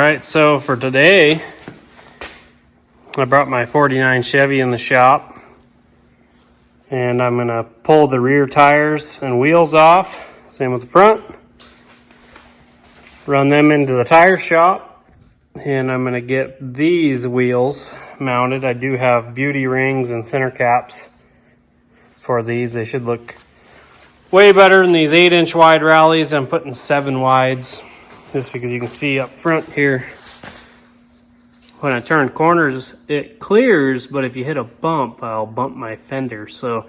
Alright, so for today, I brought my 49 Chevy in the shop. And I'm going to pull the rear tires and wheels off. Same with the front. Run them into the tire shop. And I'm going to get these wheels mounted. I do have beauty rings and center caps for these. They should look way better than these 8-inch wide rallies. I'm putting 7 wides. Just because you can see up front here, when I turn corners, it clears, but if you hit a bump, I'll bump my fender. So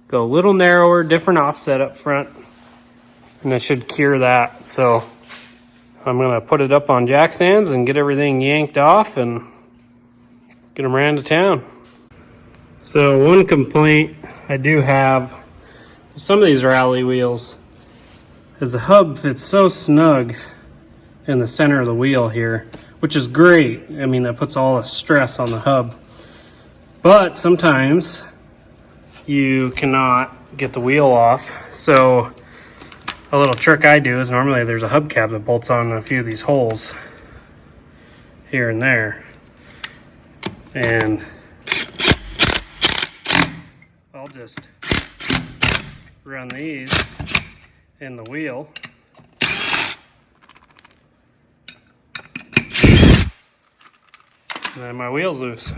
go a little narrower, different offset up front, and that should cure that. So I'm gonna put it up on jack stands and get everything yanked off and get them ran to town. So one complaint I do have with some of these rally wheels is the hub fits so snug in the center of the wheel here, which is great. I mean, that puts all the stress on the hub. But sometimes you cannot get the wheel off. So a little trick I do is normally there's a hubcap that bolts on a few of these holes here and there. And I'll just run these in the wheel. And then my wheel's loose.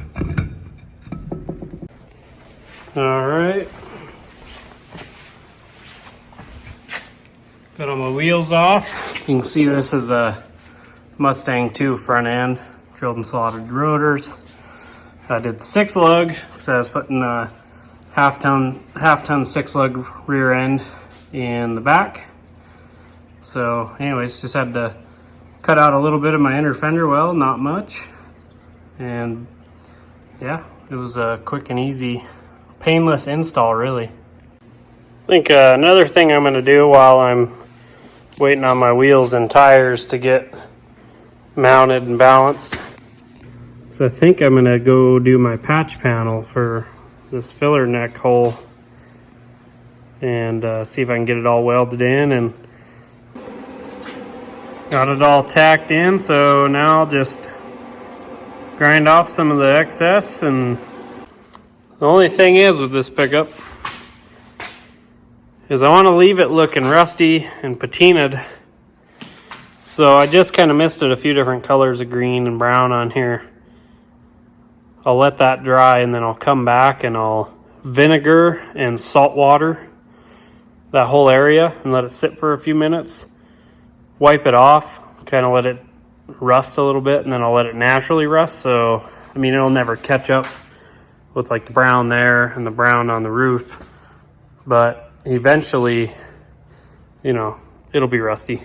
All right. Got all my wheels off. You can see this is a Mustang II front end, drilled and slotted rotors. I did 6 lug, so I was putting a half ton 6 lug rear end in the back. So anyways, just had to cut out a little bit of my inner fender well, not much. And yeah, it was a quick and easy, painless install really. I think another thing I'm going to do while I'm waiting on my wheels and tires to get mounted and balanced, so I think I'm going to go do my patch panel for this filler neck hole and see if I can get it all welded in, and got it all tacked in. So now I'll just grind off some of the excess. And the only thing is with this pickup is I want to leave it looking rusty and patinaed. So I just kind of misted a few different colors of green and brown on here. I'll let that dry and then I'll come back and I'll vinegar and salt water that whole area and let it sit for a few minutes. Wipe it off, kind of let it rust a little bit, and then I'll let it naturally rust. So I mean, it'll never catch up with like the brown there and the brown on the roof, but eventually, you know, it'll be rusty.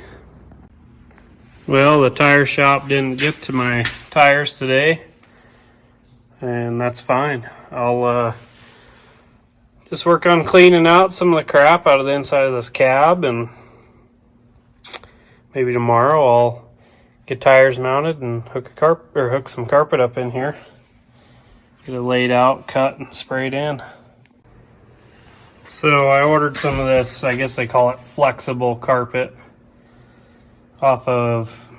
Well, the tire shop didn't get to my tires today, and that's fine. I'll just work on cleaning out some of the crap out of the inside of this cab, and maybe tomorrow I'll get tires mounted and hook some carpet up in here. Get it laid out, cut, and sprayed in. So I ordered some of this, I guess they call it flexible carpet, off of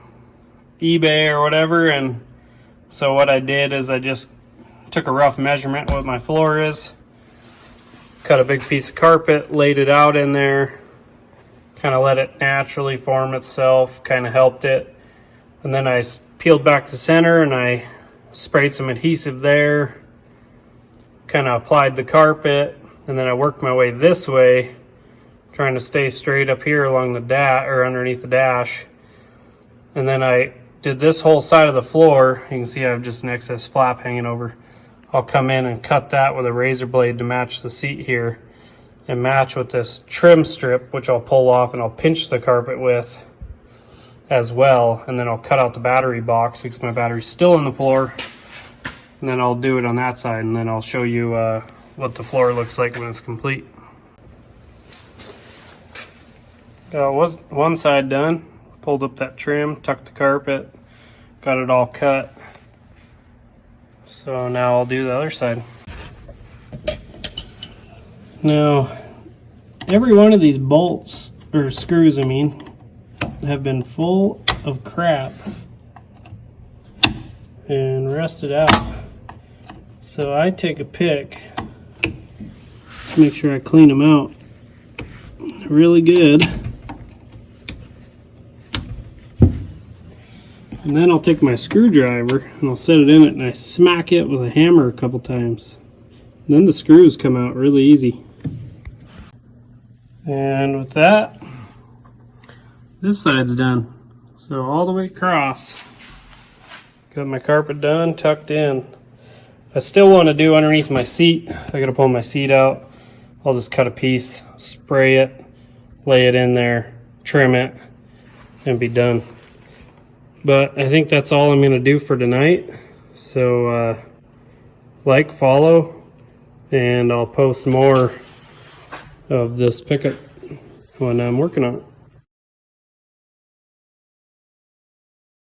eBay or whatever. And so what I did is I just took a rough measurement of what my floor is, cut a big piece of carpet, laid it out in there, kind of let it naturally form itself, kind of helped it. And then I peeled back the center and I sprayed some adhesive there, kind of applied the carpet, and then I worked my way this way, trying to stay straight up here along the dash or underneath the dash. And then I did this whole side of the floor. You can see I have just an excess flap hanging over. I'll come in and cut that with a razor blade to match the seat here and match with this trim strip, which I'll pull off and I'll pinch the carpet with as well. And then I'll cut out the battery box because my battery's still in the floor. And then I'll do it on that side, and then I'll show you what the floor looks like when it's complete. Got one side done, pulled up that trim, tucked the carpet, got it all cut. So now I'll do the other side. Now, every one of these bolts, or screws I mean, have been full of crap and rust it out. So I take a pick, make sure I clean them out really good. And then I'll take my screwdriver and I'll set it in it and I smack it with a hammer a couple times. And then the screws come out really easy. And with that, this side's done. So all the way across. Got my carpet done, tucked in. I still want to do underneath my seat. I gotta pull my seat out. I'll just cut a piece, spray it, lay it in there, trim it, and be done. But I think that's all I'm gonna do for tonight. So like, follow, and I'll post more of this pickup when I'm working on it.